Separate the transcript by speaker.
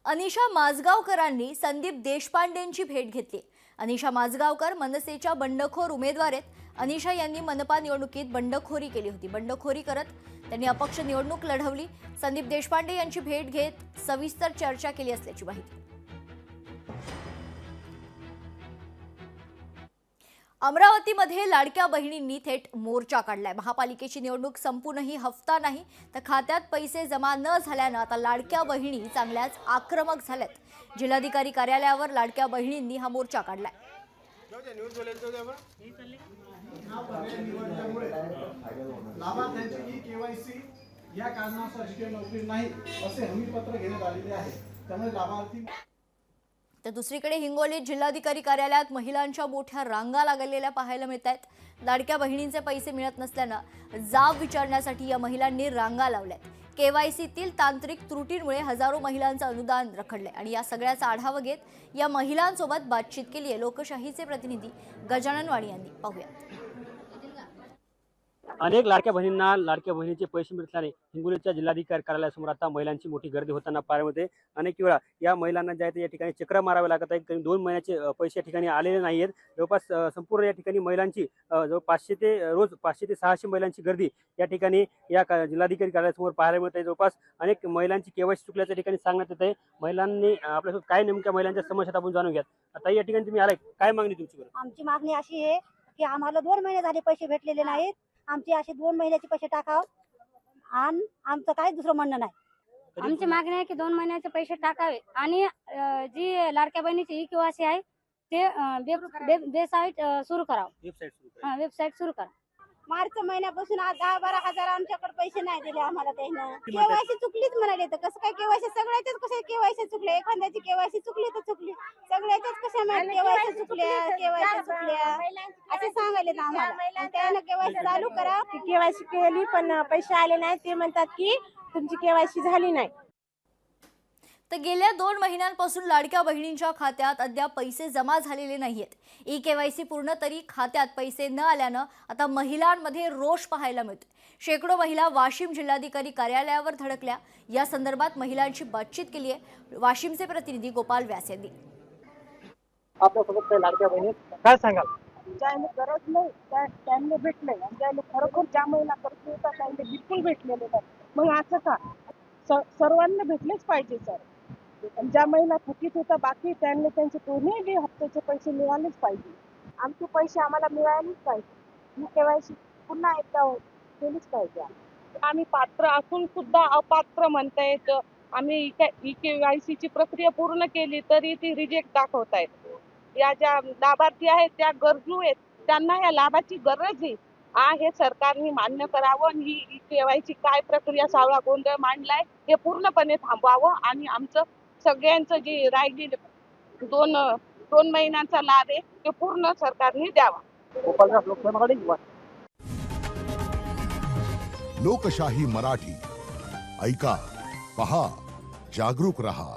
Speaker 1: अनिशा माजगावकरांनी संदीप देशपांडेंची भेट घेतली। अनिशा माजगावकर मनसेच्या बंडखोर उमेदवार आहेत। अनिशा यांनी मनपा निवडणुकीत बंडखोरी केली होती। बंडखोरी करत त्यांनी अपक्ष निवडणूक लढवली। संदीप देशपांडे यांची भेट घेत सविस्तर चर्चा केली असल्याची माहिती। अमरावतीमध्ये लाडक्या बहिणींनी थेट मोर्चा काढलाय। महापालिकेची निवडणूक संपूनही हफ्ता नाही तर खात्यात पैसे जमा न झाल्यानं आता लाडक्या बहिणी चांगल्याच आक्रमक झाल्यात। जिल्हाधिकारी कार्यालयावर लाडक्या बहिणींनी हा मोर्चा काढलाय।
Speaker 2: लाभार्थ्यांची केवायसी या कारणास्तव राजकीय नोकरी नाही असे हमीपत्र घेण्यात आलेले आहे। त्यामुळे लाभार्थी
Speaker 1: तर दुसरीकडे हिंगोलीत जिल्हाधिकारी कार्यालयात महिलांच्या मोठ्या रांगा लागलेल्या पाहायला मिळत आहेत। लाडक्या बहिणींचे पैसे मिळत नसल्यानं जाब विचारण्यासाठी या महिलांनी रांगा लावल्यात। केवायसीतील तांत्रिक त्रुटींमुळे हजारो महिलांचं अनुदान रखडले आणि या सगळ्याचा आढावा घेत या महिलांसोबत बातचीत केली आहे लोकशाहीचे प्रतिनिधी गजानन वाणी यांनी। पाहूया।
Speaker 3: अनेक लाडक्या बहिणींना लाडक्या बहिणीचे पैसे मिळताना हिंगोलीच्या जिल्हाधिकारी कार्यालयासमोर आता महिलांची मोठी गर्दी होताना पाहायला मिळते। अनेक वेळा या महिलांना ज्या या ठिकाणी चक्र मारावे लागत आहे। कधी 2 महिन्याचे पैसे या ठिकाणी आलेले नाही आहेत। जवळपास संपूर्ण या ठिकाणी महिलांची जवळ 500 ते 600 महिलांची गर्दी या ठिकाणी या जिल्हाधिकारी कार्यालयासमोर पाहायला मिळते। जवळपास अनेक महिलांची केवायसी चुकल्याच्या ठिकाणी सांगण्यात येत आहे। महिलांनी आपल्यासोबत काय नेमक्या महिलांच्या समस्या आपण जाणून घ्या। आता या ठिकाणी तुम्ही आलाय, काय मागणी तुमची?
Speaker 4: आमची मागणी अशी आहे की आम्हाला 2 महिने झाले पैसे भेटलेले नाहीत। आमचे असे 2 महिन्याचे पैसे टाकाव आणि आमचं काही दुसरं म्हणणं नाही।
Speaker 5: आमची मागणी आहे की 2 महिन्याचे पैसे टाकावे आणि जी लाडक्या बहिणीची केवायसी आहे ते वेबसाईट सुरू करावं। वेबसाईट सुरू करा।
Speaker 4: मार्च महिन्यापासून आज 10-12 हजार आमच्याकडे पैसे नाही दिले आम्हाला त्यानं। केवायसी चुकलीच म्हणाले तर कसं काय केवायसी सगळ्याच्याच कसे केवायसी चुकले? एखाद्याची केवायसी चुकली तर चुकली, सगळ्याच्याच कशा माहिती केवायसी चुकल्या असे सांगायले आम्हाला। त्यानं केवायसी चालू करा।
Speaker 6: केवायसी केली पण पैसे आले नाही, ते म्हणतात की तुमची केवायसी झाली नाही।
Speaker 1: तर गेल्या 2 महिन्यांपासून लाडक्या बहिणींच्या खात्यात अद्याप पैसे जमा झालेले नाहीयेत। ई केवायसी पूर्ण तरी खात्यात पैसे न आल्यानं आता महिलांमध्ये रोष पाहायला मिळतो। शेकडो महिला वाशिम जिल्हाधिकारी कार्यालयावर धडकल्या। या संदर्भात महिलांची बातचीत केली आहे वाशिमचे प्रतिनिधी गोपाल व्यास यांनी।
Speaker 3: आपल्यासोबत काही लाडक्या बहिणी काय सांगाल?
Speaker 6: ज्याने गरज नाही त्यांना भेटले, ज्याने खरोखर ज्या महिला करत होता त्यांना बिलकुल भेटलेले नाही। मग असं का? सर्वांना भेटलेच पाहिजे सर। ज्या महिला थकीत होता बाकी त्यांना त्यांचे दोन्ही हप्त्याचे पैसे मिळालेच पाहिजे। आमचे पैसे आम्हाला मिळालेच पाहिजे। केवायसी पुन्हा एकदा केलीच पाहिजे।
Speaker 7: आम्ही पात्र असून सुद्धा अपात्र म्हणतायत। आम्ही ई केवायसीची प्रक्रिया पूर्ण केली तरी ती रिजेक्ट दाखवतायत। या ज्या लाभार्थी आहेत त्या गरजू आहेत, त्यांना या लाभाची गरज आहे। हे सरकारने मान्य करावं आणि ही ई केवायसी काय प्रक्रिया सावळा गोंधळ मांडलाय हे पूर्णपणे थांबवावं आणि आमचं सगळ्यांचं जे राहिलेले 2 महिन्यांचा लाभ आहे ते पूर्ण सरकारने द्यावा।
Speaker 8: लोकशाही मराठी ऐका, पहा, जागरूक रहा।